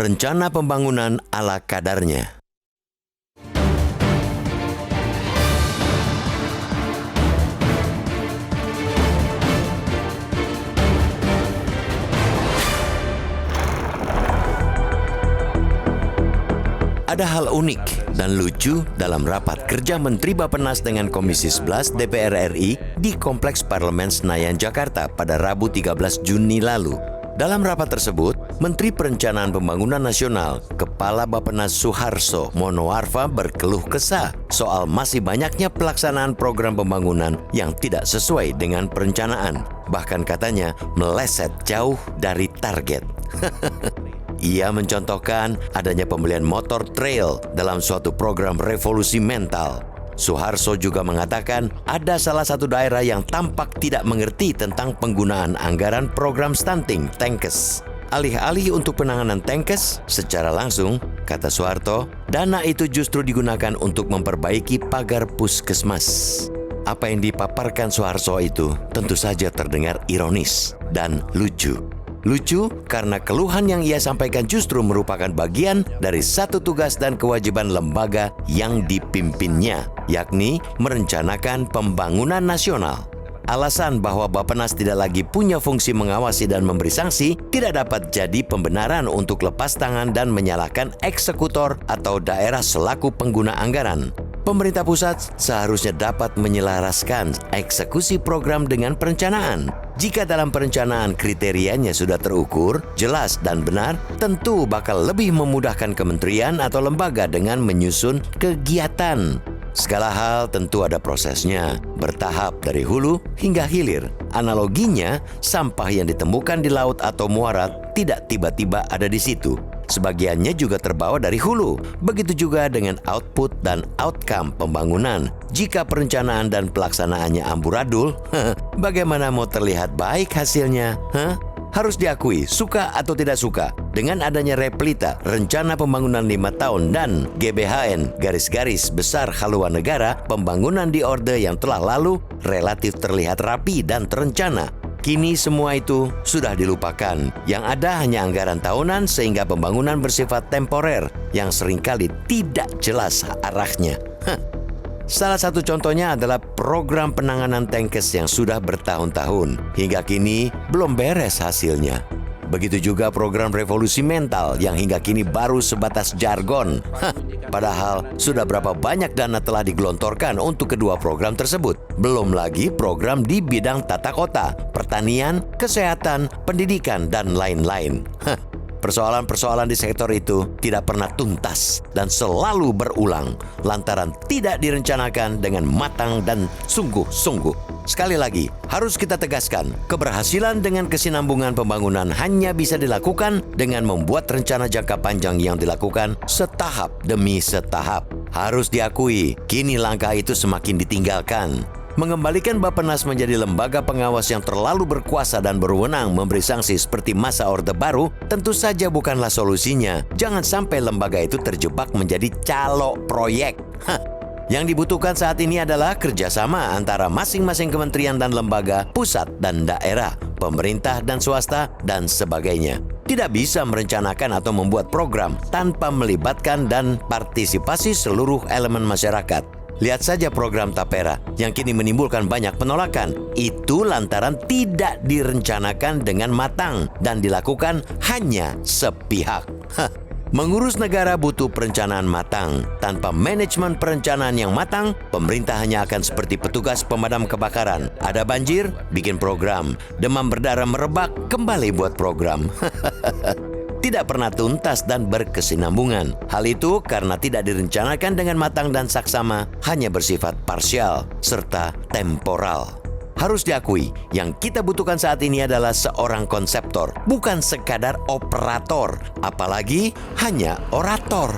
rencana pembangunan ala kadarnya. Ada hal unik dan lucu dalam rapat kerja Menteri Bappenas dengan Komisi 11 DPR RI di Kompleks Parlemen Senayan, Jakarta pada Rabu 13 Juni lalu. Dalam rapat tersebut, Menteri Perencanaan Pembangunan Nasional, Kepala Bappenas Suharso Monoarfa berkeluh kesah soal masih banyaknya pelaksanaan program pembangunan yang tidak sesuai dengan perencanaan. Bahkan katanya meleset jauh dari target. Ia mencontohkan adanya pembelian motor trail dalam suatu program revolusi mental. Suharso juga mengatakan ada salah satu daerah yang tampak tidak mengerti tentang penggunaan anggaran program stunting Tenkes. Alih-alih untuk penanganan Tenkes secara langsung, kata Suharto, dana itu justru digunakan untuk memperbaiki pagar puskesmas. Apa yang dipaparkan Suharso itu tentu saja terdengar ironis dan lucu. Lucu karena keluhan yang ia sampaikan justru merupakan bagian dari satu tugas dan kewajiban lembaga yang dipimpinnya, yakni merencanakan pembangunan nasional. Alasan bahwa Bappenas tidak lagi punya fungsi mengawasi dan memberi sanksi tidak dapat jadi pembenaran untuk lepas tangan dan menyalahkan eksekutor atau daerah selaku pengguna anggaran. Pemerintah pusat seharusnya dapat menyelaraskan eksekusi program dengan perencanaan. Jika dalam perencanaan kriterianya sudah terukur, jelas dan benar, tentu bakal lebih memudahkan kementerian atau lembaga dengan menyusun kegiatan. Segala hal tentu ada prosesnya, bertahap dari hulu hingga hilir. Analoginya, sampah yang ditemukan di laut atau muara tidak tiba-tiba ada di situ. Sebagiannya juga terbawa dari hulu. Begitu juga dengan output dan outcome pembangunan. Jika perencanaan dan pelaksanaannya amburadul, bagaimana mau terlihat baik hasilnya? Harus diakui, suka atau tidak suka, dengan adanya replita Rencana Pembangunan 5 Tahun dan GBHN garis-garis besar haluan negara, pembangunan di orde yang telah lalu relatif terlihat rapi dan terencana. Kini semua itu sudah dilupakan. Yang ada hanya anggaran tahunan sehingga pembangunan bersifat temporer yang seringkali tidak jelas arahnya. Salah satu contohnya adalah program penanganan Tenkes yang sudah bertahun-tahun. Hingga kini belum beres hasilnya. Begitu juga program revolusi mental yang hingga kini baru sebatas jargon. Padahal sudah berapa banyak dana telah digelontorkan untuk kedua program tersebut. Belum lagi program di bidang tata kota, pertanian, kesehatan, pendidikan, dan lain-lain. Persoalan-persoalan di sektor itu tidak pernah tuntas dan selalu berulang lantaran tidak direncanakan dengan matang dan sungguh-sungguh. Sekali lagi, harus kita tegaskan, keberhasilan dengan kesinambungan pembangunan hanya bisa dilakukan dengan membuat rencana jangka panjang yang dilakukan setahap demi setahap. Harus diakui, kini langkah itu semakin ditinggalkan. Mengembalikan Bappenas menjadi lembaga pengawas yang terlalu berkuasa dan berwenang memberi sanksi seperti masa Orde Baru tentu saja bukanlah solusinya. Jangan sampai lembaga itu terjebak menjadi calo proyek. Yang dibutuhkan saat ini adalah kerjasama antara masing-masing kementerian dan lembaga, pusat dan daerah, pemerintah dan swasta, dan sebagainya. Tidak bisa merencanakan atau membuat program tanpa melibatkan dan partisipasi seluruh elemen masyarakat. Lihat saja program Tapera yang kini menimbulkan banyak penolakan. Itu lantaran tidak direncanakan dengan matang dan dilakukan hanya sepihak. Mengurus negara butuh perencanaan matang. Tanpa manajemen perencanaan yang matang, pemerintah hanya akan seperti petugas pemadam kebakaran. Ada banjir, bikin program. Demam berdarah merebak, kembali buat program. Tidak pernah tuntas dan berkesinambungan. Hal itu karena tidak direncanakan dengan matang dan saksama, hanya bersifat parsial serta temporal. Harus diakui, yang kita butuhkan saat ini adalah seorang konseptor, bukan sekadar operator, apalagi hanya orator.